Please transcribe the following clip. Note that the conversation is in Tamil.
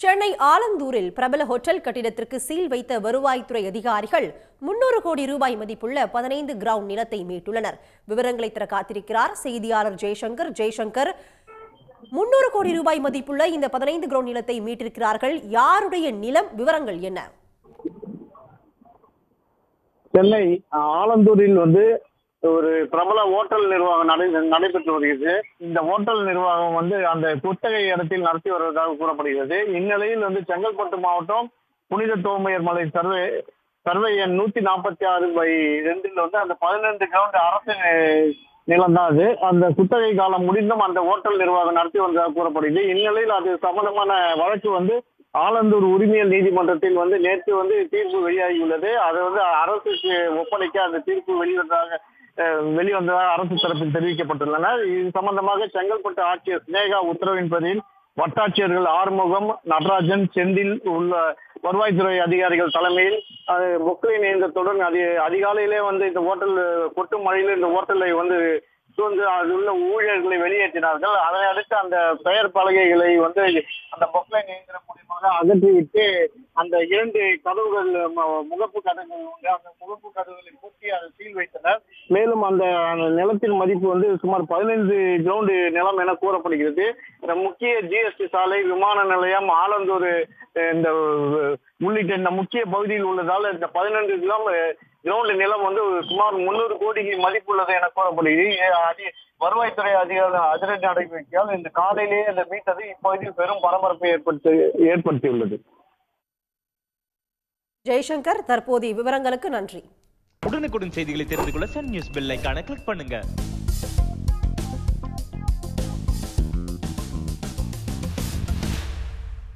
சென்னை ஆலந்தூரில் பிரபல ஹோட்டல் கட்டிடத்திற்கு சீல் வைத்த வருவாய்த்துறை அதிகாரிகள் 300 கோடி ரூபாய் மதிப்புள்ள 15 கிரவுண்ட் நிலத்தை மீட்டுள்ளனர். விவரங்களை தர காத்திருக்கிறார் செய்தியாளர் ஜெய்சங்கர். 300 கோடி ரூபாய் மதிப்புள்ள இந்த 15 கிரவுண்ட் நிலத்தை மீட்டிருக்கிறார்கள். யாருடைய நிலம்? விவரங்கள் என்ன? சென்னை ஆலந்தூரில் ஒரு பிரபல ஓட்டல் நிர்வாகம் நடைபெற்று வருகிறது. இந்த ஓட்டல் நிர்வாகம் அந்த குத்தகை இடத்தில் நடத்தி வருவதாக கூறப்படுகிறது. இந்நிலையில் செங்கல்பட்டு மாவட்டம் புனித தோமையர் மலை சர்வே எண் 146/2 அந்த 12 கிரவுண்ட் அரசு நிலம் தான் அது. அந்த குத்தகை காலம் முடிந்தும் அந்த ஓட்டல் நிர்வாகம் நடத்தி வந்ததாக கூறப்படுகிறது. இந்நிலையில் அது சம்பந்தமான வழக்கு ஆலந்தூர் உரிமையல் நீதிமன்றத்தில் நேற்று தீர்ப்பு வெளியாகியுள்ளது. அதை அரசுக்கு ஒப்படைக்க அந்த தீர்ப்பு வெளிவந்ததாக அரசு தரப்பில் தெரிவிக்கப்பட்டுள்ளன. இது சம்பந்தமாக செங்கல்பட்டு ஆட்சியர் சினேகா உத்தரவின் பேரில் வட்டாட்சியர்கள் ஆறுமுகம், நடராஜன், செந்தில் உள்ள வருவாய்த்துறை அதிகாரிகள் தலைமையில் பொக்லைன் இயந்திரத்துடன் அதிகாலையிலே இந்த ஹோட்டல் கொட்டு மழையில் இந்த ஹோட்டலை சூழ்ந்து அதில் உள்ள ஊழியர்களை வெளியேற்றினார்கள். அதனை அடுத்து அந்த பெயர் பலகைகளை அந்த பொக்லைன் இயந்திரம் மூலியமாக அகற்றிவிட்டு அந்த 2 கதவுகள் முகப்பு கதவுகள் உண்டு. அந்த முகப்பு கதவுகளை பூட்டி அதை சீல் வைத்தனர். மேலும் அந்த நிலத்தின் மதிப்பு சுமார் 15 கிரவுண்ட் நிலம் என கூறப்படுகிறது. இந்த முக்கிய ஜிஎஸ்டி சாலை, விமான நிலையம், ஆலந்தூர் இந்த உள்ளிட்ட இந்த முக்கிய பகுதியில் உள்ளதால் இந்த 15 கிரவுண்ட் நிலம் சுமார் 300 கோடிக்கு மதிப்புள்ளது என கூறப்படுகிறது. வருவாய்த்துறை அதிகாரிகள் அதிரடி நடவடிக்கையால் இந்த காலையிலேயே அந்த மீட்டது இப்பகுதியில் பெரும் பரபரப்பை ஏற்படுத்தியுள்ளது. ஜெய்சங்கர், தற்போதைய விவரங்களுக்கு நன்றி. உடனுக்குடன் செய்திகளை தெரிந்து கொள்ள சன் நியூஸ் பெல் ஐகானை கிளிக் பண்ணுங்க.